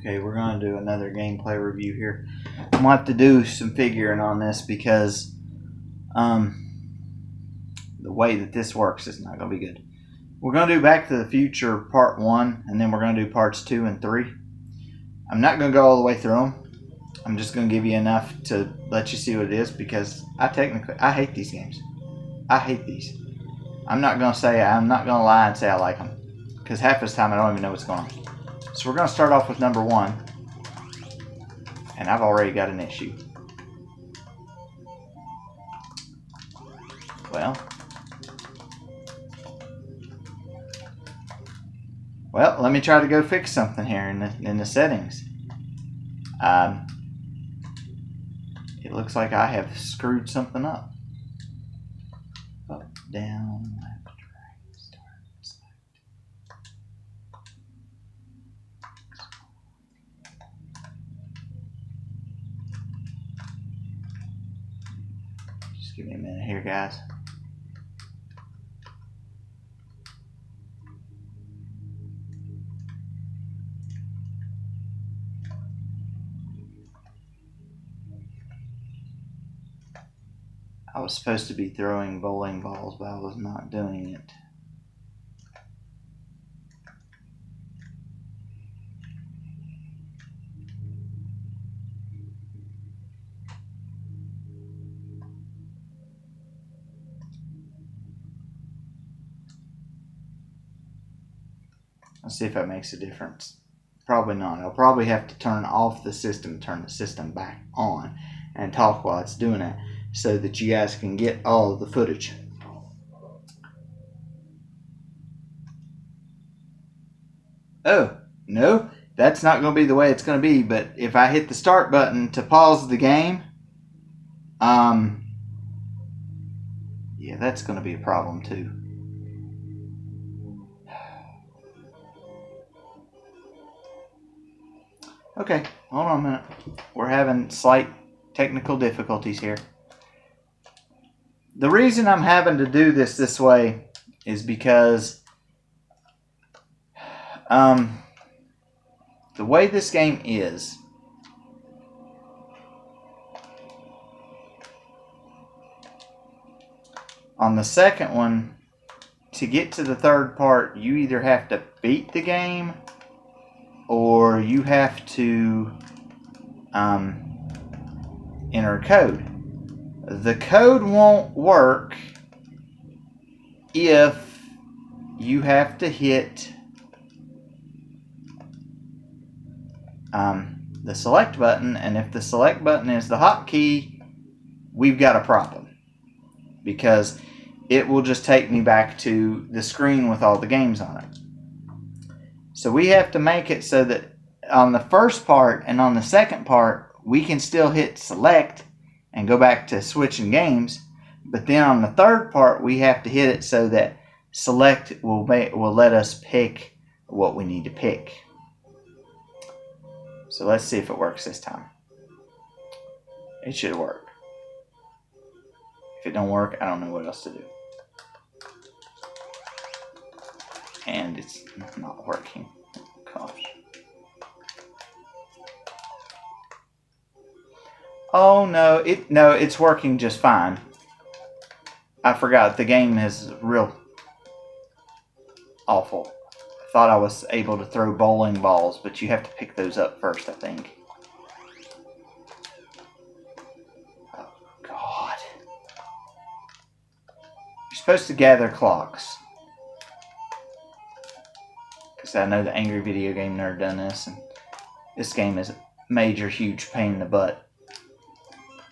Okay, we're going to do another gameplay review here. I'm going to have to do some figuring on this because the way that this works is not going to be good. We're going to do Back to the Future Part 1, and then we're going to do Parts 2 and 3. I'm not going to go all the way through them. I'm just going to give you enough to let you see what it is because I hate these games. I hate these. I'm not going to lie and say I like them because half the time I don't even know what's going on. So we're going to start off with number 1, and I've already got an issue. Well, let me try to go fix something here in the settings. It looks like I have screwed something up. Up, down, left, right, start, select. Just give me a minute here, guys. I was supposed to be throwing bowling balls, but I was not doing it. Let's see if that makes a difference. Probably not. I'll probably have to turn off the system, turn the system back on, and talk while it's doing it so that you guys can get all of the footage. Oh, no, that's not going to be the way it's going to be, but if I hit the start button to pause the game, yeah, that's going to be a problem too. Okay, hold on a minute. We're having slight technical difficulties here. The reason I'm having to do this way is because the way this game is, on the second one, to get to the third part, you either have to beat the game or you have to enter a code. The code won't work if you have to hit the select button, and if the select button is the hotkey, we've got a problem because it will just take me back to the screen with all the games on it. So we have to make it so that on the first part and on the second part, we can still hit select and go back to switching games. But then on the third part, we have to hit it so that select will let us pick what we need to pick. So let's see if it works this time. It should work. If it don't work, I don't know what else to do. And it's not working. Gosh. Oh no, it's working just fine. I forgot the game is real awful. I thought I was able to throw bowling balls, but you have to pick those up first, I think. Oh God. You're supposed to gather clocks. Because I know the Angry Video Game Nerd done this, and this game is a major, huge pain in the butt.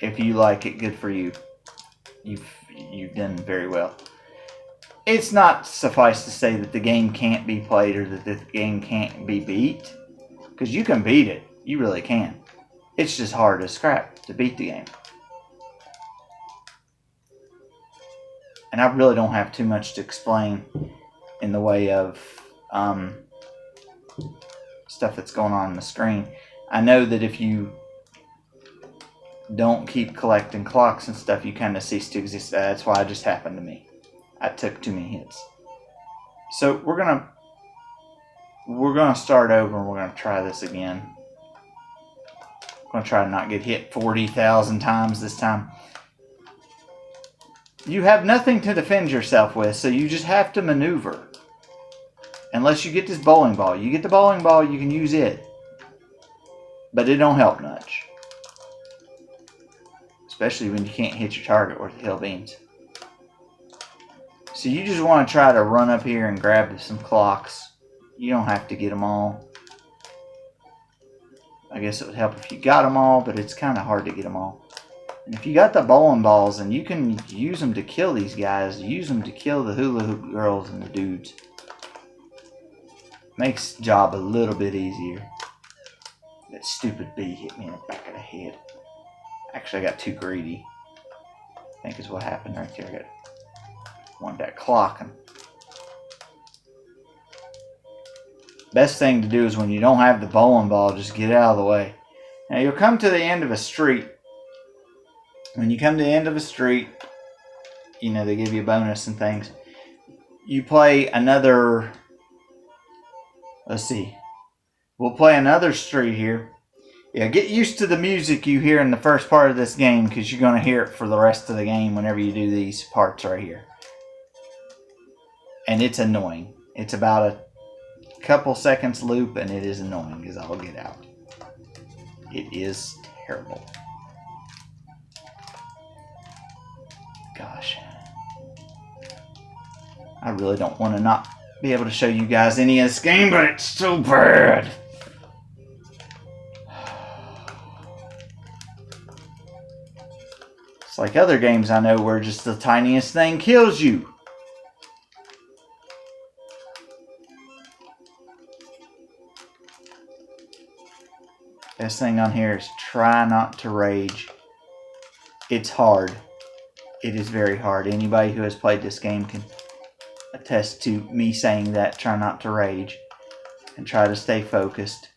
If you like it, good for you. You've done very well. It's not suffice to say that the game can't be played or that the game can't be beat, because you can beat it. You really can. It's just hard as crap to beat the game. And I really don't have too much to explain in the way of stuff that's going on the screen. I know that if you don't keep collecting clocks and stuff, you kind of cease to exist. That's why it just happened to me. I took too many hits. So we're gonna start over and we're gonna try this again. I'm going to try to not get hit 40,000 times this time. You have nothing to defend yourself with, so you just have to maneuver. Unless you get this bowling ball. You get the bowling ball, you can use it. But it don't help much. Especially when you can't hit your target with the hill beams. So you just want to try to run up here and grab some clocks. You don't have to get them all. I guess it would help if you got them all, but it's kind of hard to get them all. And if you got the bowling balls, and you can use them to kill these guys, use them to kill the hula hoop girls and the dudes. Makes the job a little bit easier. That stupid bee hit me in the back of the head. Actually, I got too greedy. I think is what happened right there. Wanted that clock. And best thing to do is when you don't have the bowling ball, just get out of the way. Now you'll come to the end of a street. When you come to the end of a street, you know, they give you a bonus and things. You play another, let's see. We'll play another street here. Yeah, get used to the music you hear in the first part of this game, because you're going to hear it for the rest of the game whenever you do these parts right here. And it's annoying. It's about a couple seconds loop, and it is annoying as I'll get out. It is terrible. Gosh. I really don't want to not be able to show you guys any of this game, but it's so bad. It's like other games I know where just the tiniest thing kills you. Best thing on here is try not to rage. It's hard. It is very hard. Anybody who has played this game can attest to me saying that. Try not to rage and try to stay focused.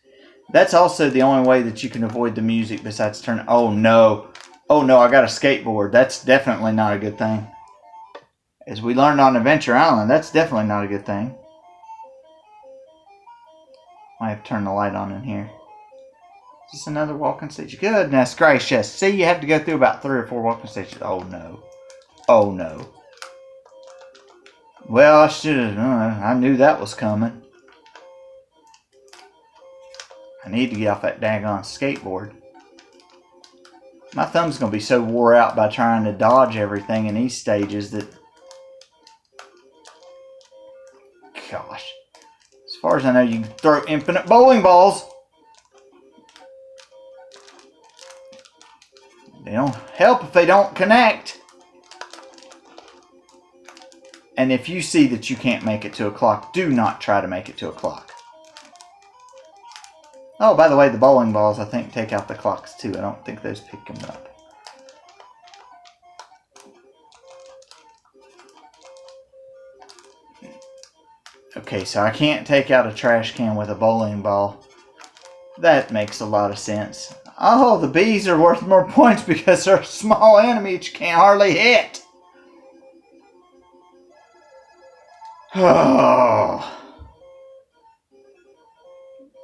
That's also the only way that you can avoid the music besides turn. Oh no. Oh no, I got a skateboard. That's definitely not a good thing. As we learned on Adventure Island, that's definitely not a good thing. I have to turn the light on in here. Is this another walking stage? Goodness gracious. See, you have to go through about 3 or 4 walking stages. Oh no. Oh no. Well, I should have. I knew that was coming. I need to get off that daggone skateboard. My thumb's going to be so wore out by trying to dodge everything in these stages that... Gosh. As far as I know, you can throw infinite bowling balls. They don't help if they don't connect. And if you see that you can't make it to a clock, do not try to make it to a clock. Oh, by the way, the bowling balls, I think, take out the clocks too. I don't think those pick them up. Okay, so I can't take out a trash can with a bowling ball. That makes a lot of sense. Oh, the bees are worth more points because they're a small enemy that you can't hardly hit. Oh.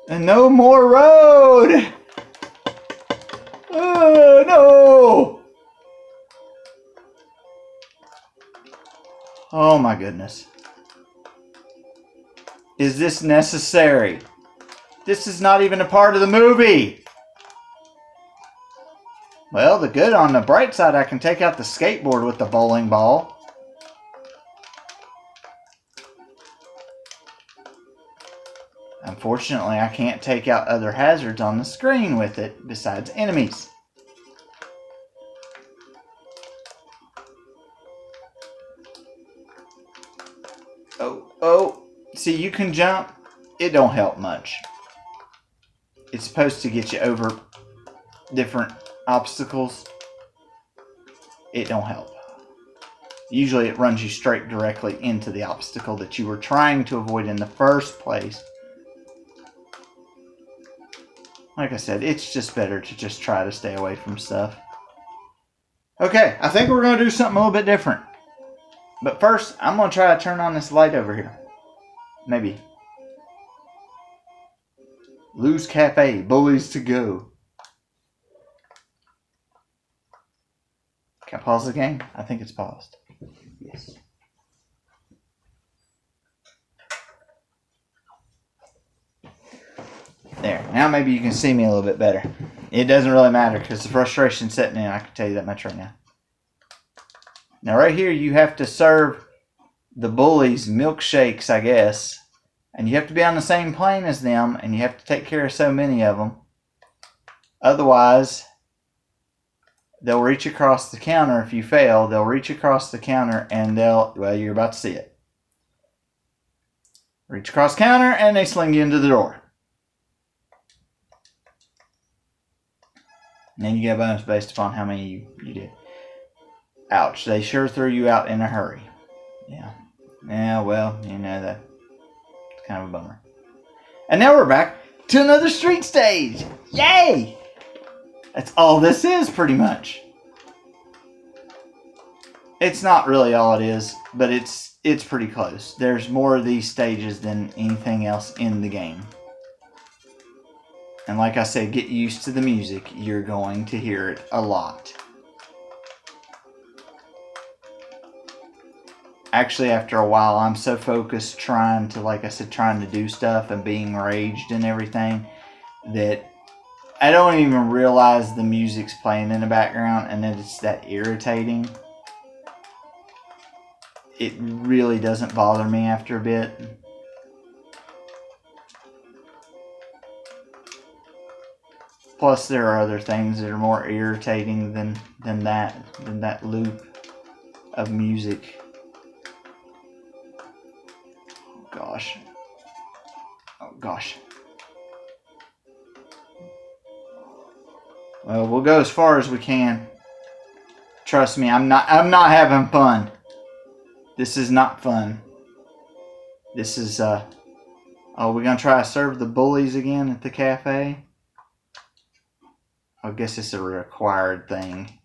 And no more road! Oh, no! Oh my goodness. Is this necessary? This is not even a part of the movie! Well, the good on the bright side, I can take out the skateboard with the bowling ball. Unfortunately, I can't take out other hazards on the screen with it besides enemies. Oh, see, you can jump. It don't help much. It's supposed to get you over different obstacles. It don't help. Usually it runs you straight directly into the obstacle that you were trying to avoid in the first place. Like I said, it's just better to just try to stay away from stuff. Okay, I think we're going to do something a little bit different. But first, I'm going to try to turn on this light over here. Maybe. Lou's Cafe, Bullies to Go. Can I pause the game? I think it's paused. Yes. There. Now maybe you can see me a little bit better. It doesn't really matter because the frustration's setting in. I can tell you that much right now. Now right here you have to serve the bullies milkshakes, I guess. And you have to be on the same plane as them, and you have to take care of so many of them. Otherwise, they'll reach across the counter. If you fail, they'll reach across the counter and well, you're about to see it. Reach across the counter and they sling you into the door. And then you get a bonus based upon how many you did. Ouch, they sure threw you out in a hurry. Yeah. Yeah, well, you know that. It's kind of a bummer. And now we're back to another street stage. Yay! That's all this is, pretty much. It's not really all it is, but it's pretty close. There's more of these stages than anything else in the game. And like I said, get used to the music. You're going to hear it a lot. Actually, after a while, I'm so focused trying to do stuff and being raged and everything that I don't even realize the music's playing in the background, and that it's that irritating. It really doesn't bother me after a bit. Plus, there are other things that are more irritating than that loop of music. Oh gosh. Oh gosh. Well, we'll go as far as we can. Trust me, I'm not having fun. This is not fun. This is oh, we're gonna try to serve the bullies again at the cafe. I guess it's a required thing.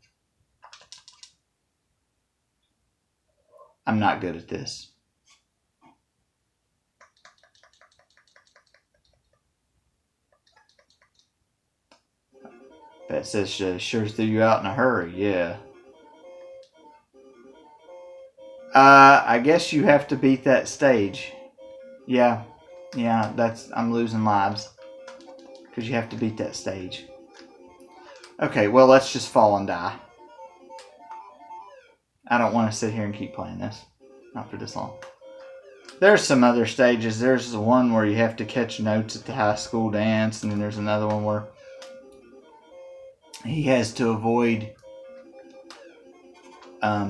I'm not good at this. That says sure threw you out in a hurry, yeah. I guess you have to beat that stage. Yeah, I'm losing lives. Because you have to beat that stage. Okay, well, let's just fall and die. I don't want to sit here and keep playing this. Not for this long. There's some other stages. There's the one where you have to catch notes at the high school dance. And then there's another one where he has to avoid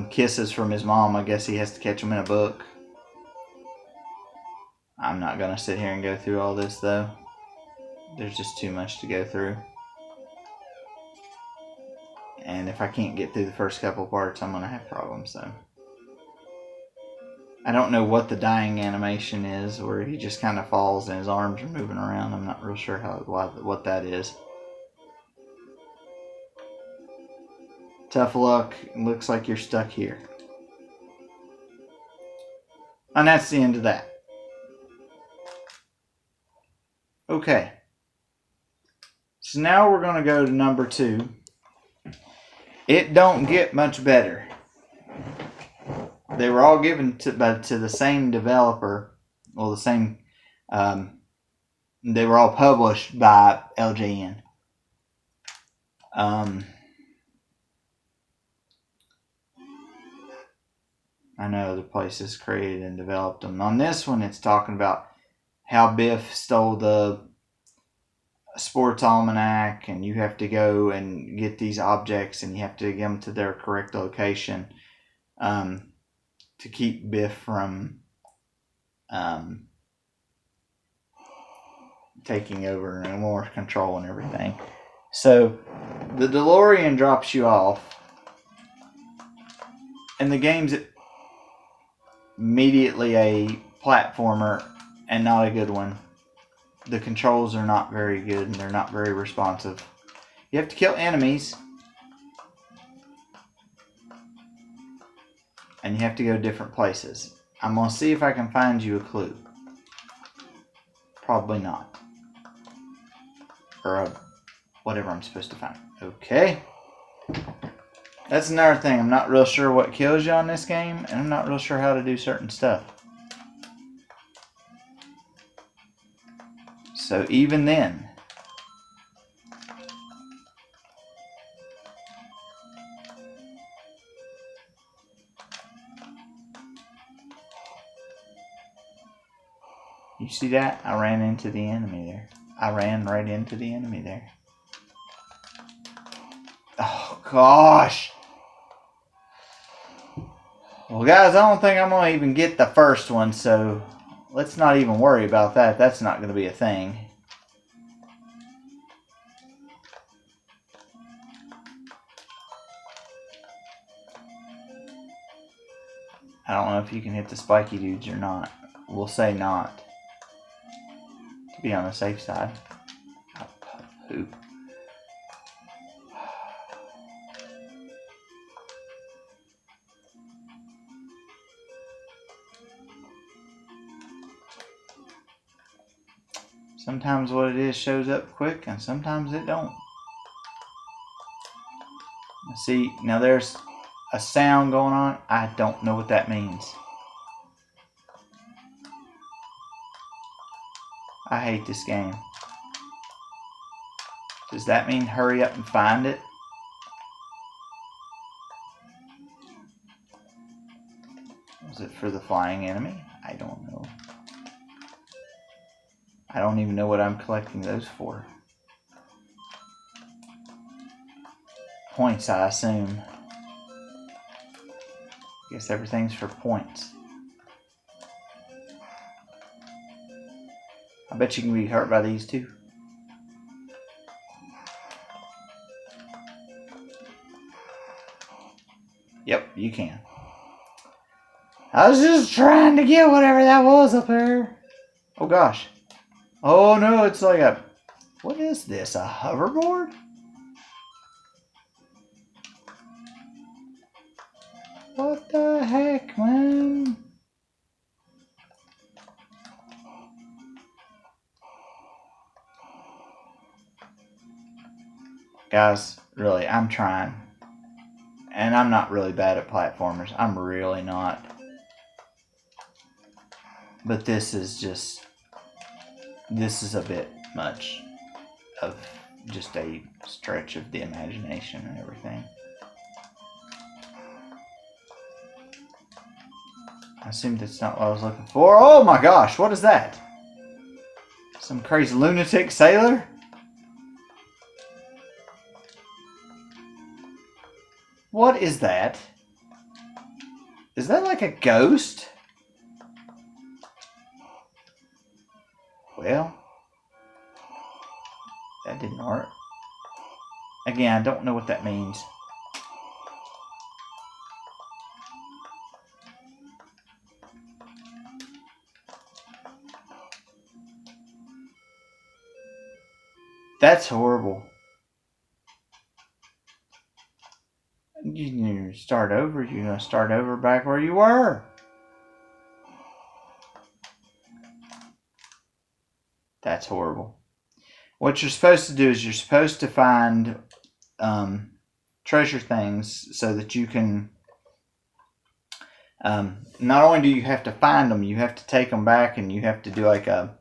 kisses from his mom. I guess he has to catch them in a book. I'm not going to sit here and go through all this, though. There's just too much to go through. And if I can't get through the first couple parts, I'm going to have problems, so. I don't know what the dying animation is, where he just kind of falls and his arms are moving around. I'm not real sure what that is. Tough luck. It looks like you're stuck here. And that's the end of that. Okay. So now we're going to go to number 2. It don't get much better. They were all given to the same developer. Well, the same... they were all published by LJN. I know other places created and developed them. On this one, it's talking about how Biff stole the sports almanac, and you have to go and get these objects, and you have to get them to their correct location to keep Biff from taking over and more control and everything. So the DeLorean drops you off, and the game's immediately a platformer and not a good one. The controls are not very good and they're not very responsive. You have to kill enemies. And you have to go different places. I'm going to see if I can find you a clue. Probably not. Or whatever I'm supposed to find. Okay. That's another thing. I'm not real sure what kills you on this game, and I'm not real sure how to do certain stuff. So even then, you see that? I ran into the enemy there. I ran right into the enemy there. Oh, gosh. Well, guys, I don't think I'm going to even get the first one, so let's not even worry about that. That's not going to be a thing. I don't know if you can hit the spiky dudes or not. We'll say not. To be on the safe side. Oh, poop. Sometimes what it is shows up quick, and sometimes it don't. See, now there's a sound going on. I don't know what that means. I hate this game. Does that mean hurry up and find it? Was it for the flying enemy? I don't know. I don't even know what I'm collecting those for. Points, I assume. Guess everything's for points. I bet you can be hurt by these too. Yep, you can. I was just trying to get whatever that was up there. Oh gosh. Oh no, it's like a... What is this? A hoverboard? What the heck, man? Guys, really, I'm trying. And I'm not really bad at platformers. I'm really not. But this is just... This is a bit much of just a stretch of the imagination and everything. I assume that's not what I was looking for. Oh my gosh, what is that? Some crazy lunatic sailor? What is that? Is that like a ghost? Well, that didn't work. Again, I don't know what that means. That's horrible. You start over. You're going to start over back where you were. That's horrible. What you're supposed to do is you're supposed to find treasure things so that you can... not only do you have to find them, you have to take them back and you have to do like a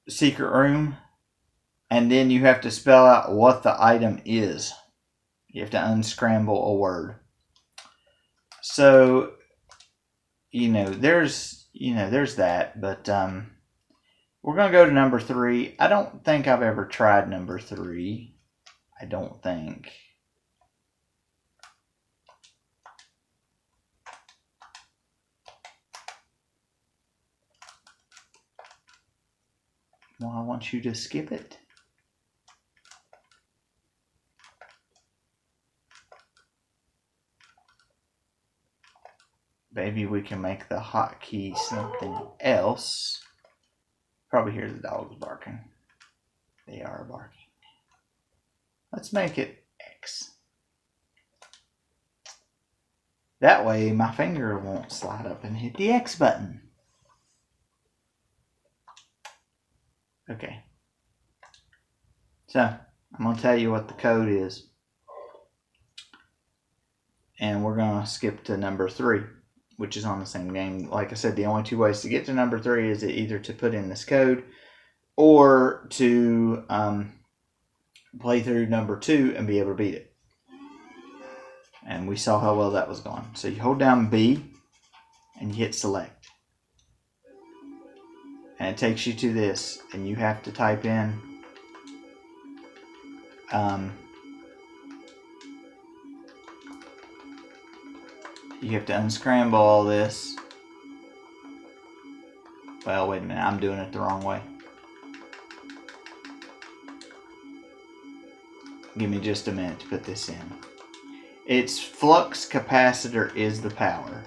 secret room, and then you have to spell out what the item is. You have to unscramble a word. So, there's that, but we're going to go to number 3. I don't think I've ever tried number 3. I don't think. Well, I want you to skip it. Maybe we can make the hotkey something else. Probably hear the dogs barking. They are barking. Let's make it X. That way my finger won't slide up and hit the X button. Okay. So, I'm going to tell you what the code is. And we're going to skip to number 3, which is on the same game. Like I said, the only 2 ways to get to number 3 is either to put in this code or to play through number 2 and be able to beat it. And we saw how well that was going. So you hold down B and you hit select. And it takes you to this, and you have to type in you have to unscramble all this. Well, wait a minute, I'm doing it the wrong way. Give me just a minute to put this in. Its flux capacitor is the power.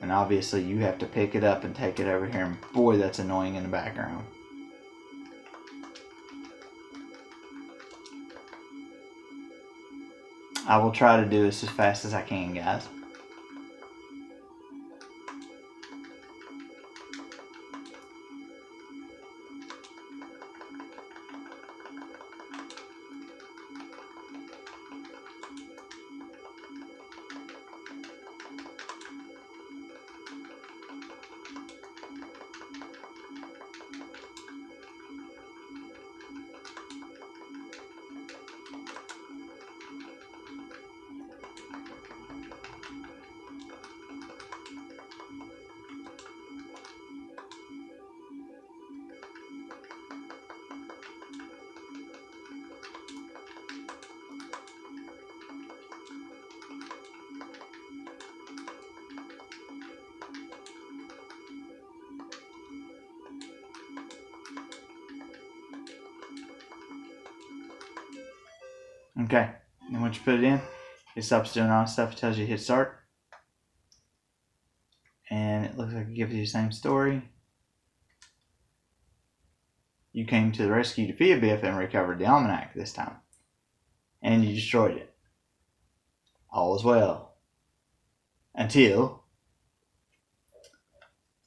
And obviously you have to pick it up and take it over here, and boy, that's annoying in the background. I will try to do this as fast as I can, guys. Okay, and once you put it in, it stops doing all stuff. It tells you to hit start. And it looks like it gives you the same story. You came to the rescue to defeat Biff and recovered the almanac this time. And you destroyed it. All is well. Until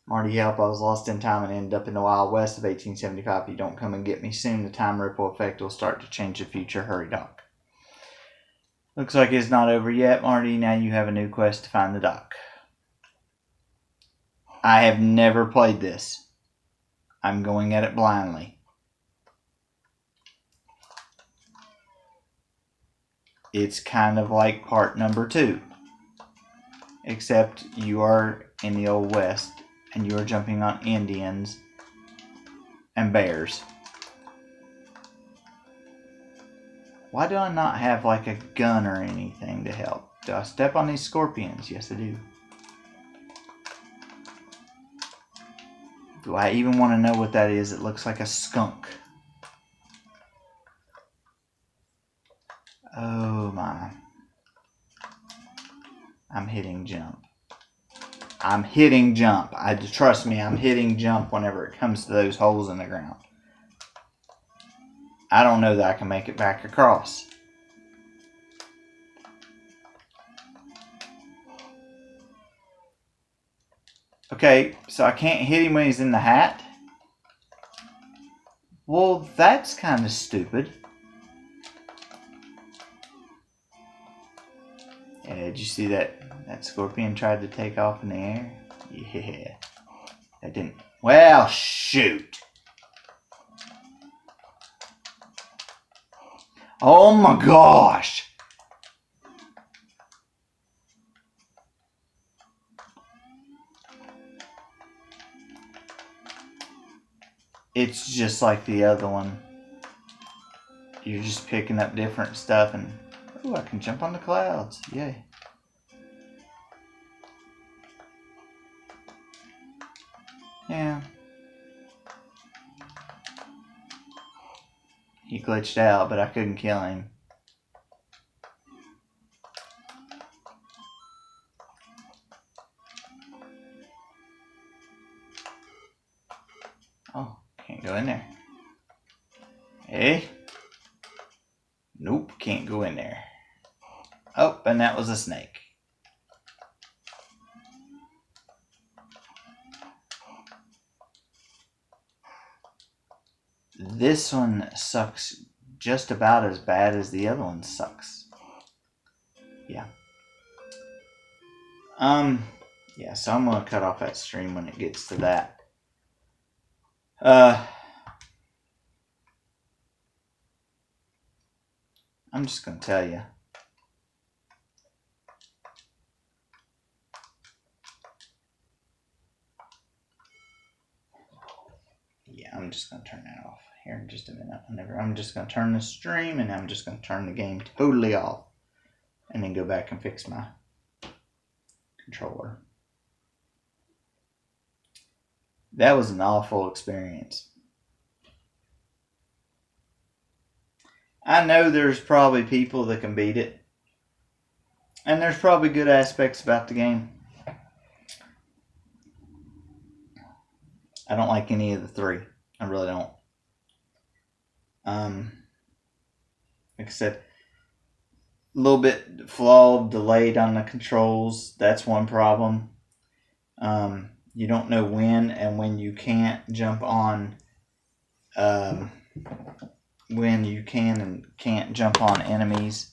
Marty, help, I was lost in time and ended up in the Wild West of 1875. If you don't come and get me soon, the time ripple effect will start to change the future. Hurry, Doc. Looks like it's not over yet, Marty. Now you have a new quest to find the Doc. I have never played this. I'm going at it blindly. It's kind of like part number 2. Except you are in the Old West and you are jumping on Indians and bears. Why do I not have like a gun or anything to help? Do I step on these scorpions? Yes, I do. Do I even want to know what that is? It looks like a skunk. Oh my. I'm hitting jump. I'm hitting jump. Trust me, I'm hitting jump whenever it comes to those holes in the ground. I don't know that I can make it back across. Okay, so I can't hit him when he's in the hat? Well, that's kind of stupid. Yeah, did you see that scorpion tried to take off in the air? Yeah. That didn't. Well, shoot. Oh my gosh. It's just like the other one. You're just picking up different stuff and... Ooh, I can jump on the clouds. Yay. Yeah. He glitched out, but I couldn't kill him. Oh, can't go in there. Hey? Nope, can't go in there. Oh, and that was a snake. This one sucks just about as bad as the other one sucks. Yeah, so I'm going to cut off that stream when it gets to that. I'm just going to tell you. Yeah, I'm just going to turn that off here in just a minute. I'm just going to turn the stream, and I'm just going to turn the game totally off. And then go back and fix my controller. That was an awful experience. I know there's probably people that can beat it. And there's probably good aspects about the game. I don't like any of the three. I really don't. Like I said, a little bit flawed, delayed on the controls. That's one problem. You don't know when you can't jump on. When you can and can't jump on enemies.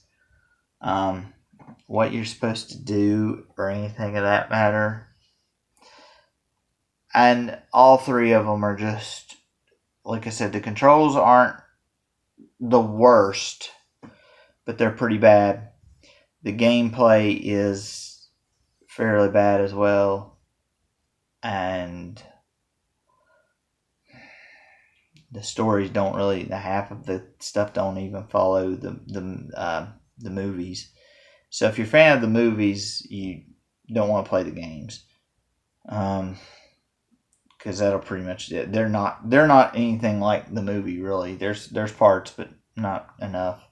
What you're supposed to do or anything of that matter. And all three of them are just, like I said, the controls aren't the worst, but they're pretty bad. The gameplay is fairly bad as well. And the stories don't really, the half of the stuff don't even follow the movies. So if you're a fan of the movies, you don't want to play the games. Because that'll pretty much do it. They're not anything like the movie, really. There's parts, but not enough.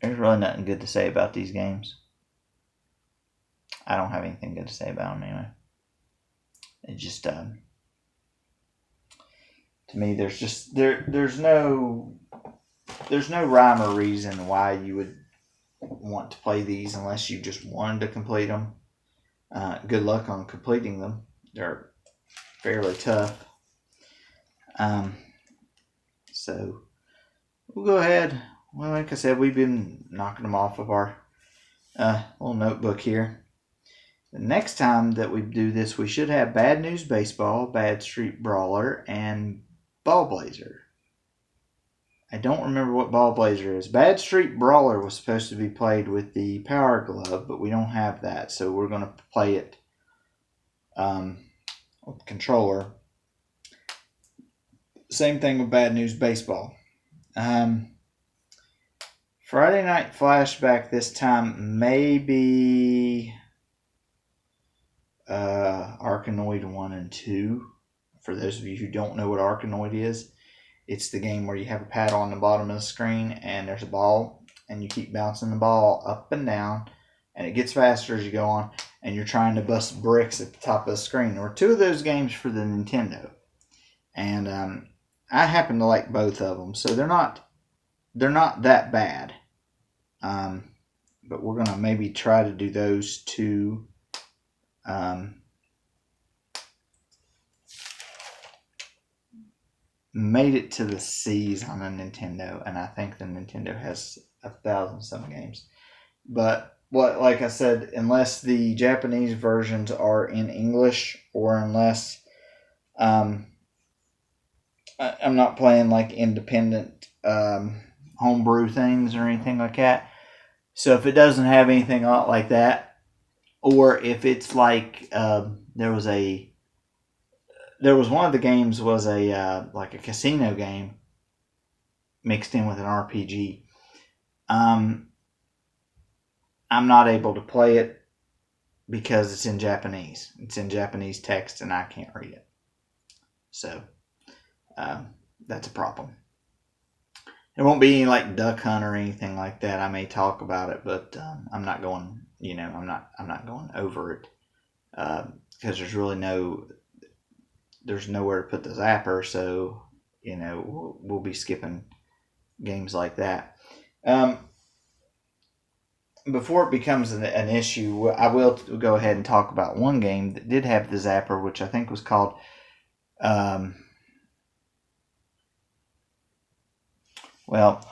There's really nothing good to say about these games. I don't have anything good to say about them anyway. It just to me, there's no rhyme or reason why you would want to play these unless you just wanted to complete them. Good luck on completing them. They're fairly tough. So we'll go ahead. Well, like I said, we've been knocking them off of our little notebook here. The next time that we do this, we should have Bad News Baseball, Bad Street Brawler, and Ball Blazer. I don't remember what Ball Blazer is. Bad Street Brawler was supposed to be played with the Power Glove, but we don't have that, so we're going to play it with the controller. Same thing with Bad News Baseball. Friday Night Flashback this time, maybe Arkanoid 1 and 2. For those of you who don't know what Arkanoid is, it's the game where you have a paddle on the bottom of the screen and there's a ball and you keep bouncing the ball up and down and it gets faster as you go on and you're trying to bust bricks at the top of the screen. There were two of those games for the Nintendo. And I happen to like both of them, so they're not that bad. But we're going to maybe try to do those two. Made it to the C's on the Nintendo, and I think the Nintendo has 1,000 some games. But like I said, unless the Japanese versions are in English, or unless I'm not playing like independent homebrew things or anything like that. So if it doesn't have anything like that, or if it's like there was one of the games was like a casino game mixed in with an RPG. I'm not able to play it because it's in Japanese. It's in Japanese text and I can't read it. So that's a problem. There won't be any like Duck Hunt or anything like that. I may talk about it, but I'm not going. I'm not going over it because there's nowhere to put the zapper. So we'll be skipping games like that. Before it becomes an issue, I will go ahead and talk about one game that did have the zapper, which I think was called. Well,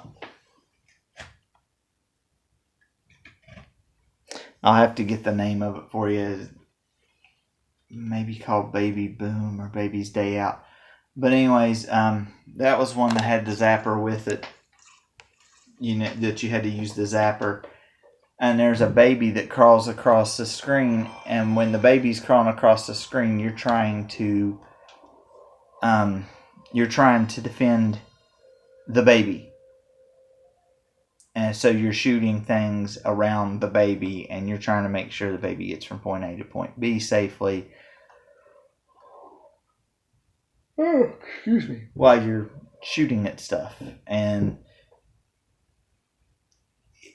I'll have to get the name of it for you. Maybe called Baby Boom or Baby's Day Out. But anyways, that was one that had the zapper with it. You know that you had to use the zapper. And there's a baby that crawls across the screen, and when the baby's crawling across the screen, you're trying to defend the baby. And so you're shooting things around the baby, and you're trying to make sure the baby gets from point A to point B safely. Oh, excuse me. While you're shooting at stuff. And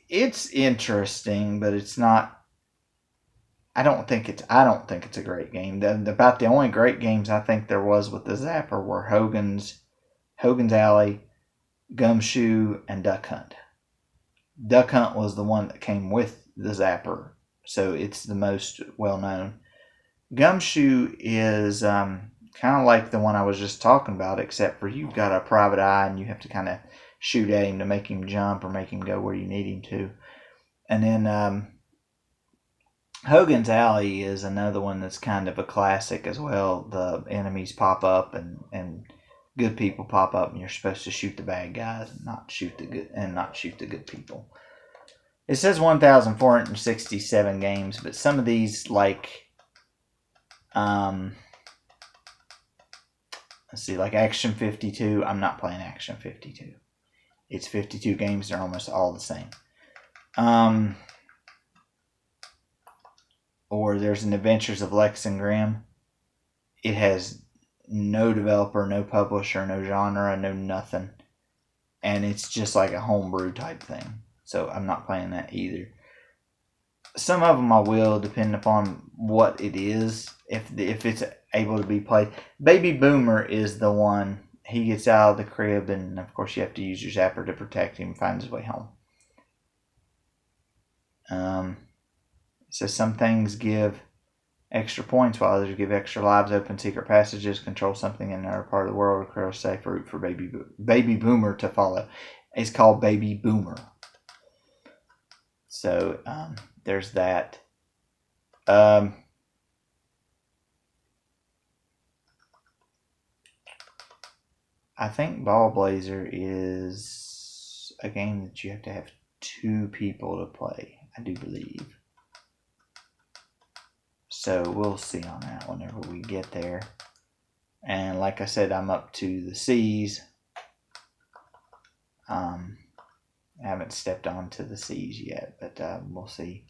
it's interesting, but it's not. I don't think it's a great game. About the only great games I think there was with the Zapper were Hogan's Alley, Gumshoe, and Duck Hunt. Duck Hunt was the one that came with the Zapper, so it's the most well known. Gumshoe is kind of like the one I was just talking about, except for you've got a private eye and you have to kind of shoot at him to make him jump or make him go where you need him to. And then Hogan's Alley is another one that's kind of a classic as well. The enemies pop up and good people pop up, and you're supposed to shoot the bad guys and not shoot the good people. It says 1,467 games, but some of these, like let's see, like Action 52. I'm not playing Action 52. It's 52 games. They're almost all the same. Or there's an Adventures of Lex and Grimm. It has no developer, no publisher, no genre, no nothing. And it's just like a homebrew type thing. So I'm not playing that either. Some of them I will, depending upon what it is, if it's able to be played. Baby Boomer is the one. He gets out of the crib, and of course you have to use your zapper to protect him and find his way home. So some things give extra points, while others give extra lives, open secret passages, control something in another part of the world, or clear a safe route for Baby Boomer to follow. It's called Baby Boomer. So there's that. I think Ball Blazer is a game that you have to have 2 people to play, I do believe. So we'll see on that whenever we get there. And like I said, I'm up to the C's. I haven't stepped onto the C's yet, but we'll see.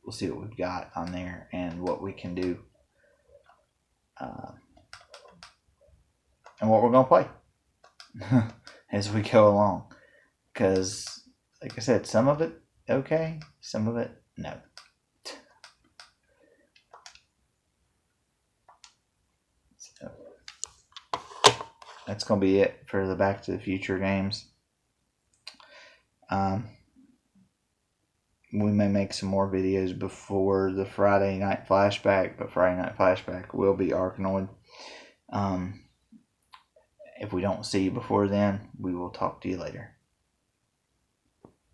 We'll see what we've got on there and what we can do. And what we're going to play as we go along. Because, like I said, some of it, okay. Some of it, no. So, that's going to be it for the Back to the Future games. We may make some more videos before the Friday Night Flashback, but Friday Night Flashback will be Arkanoid. If we don't see you before then, we will talk to you later.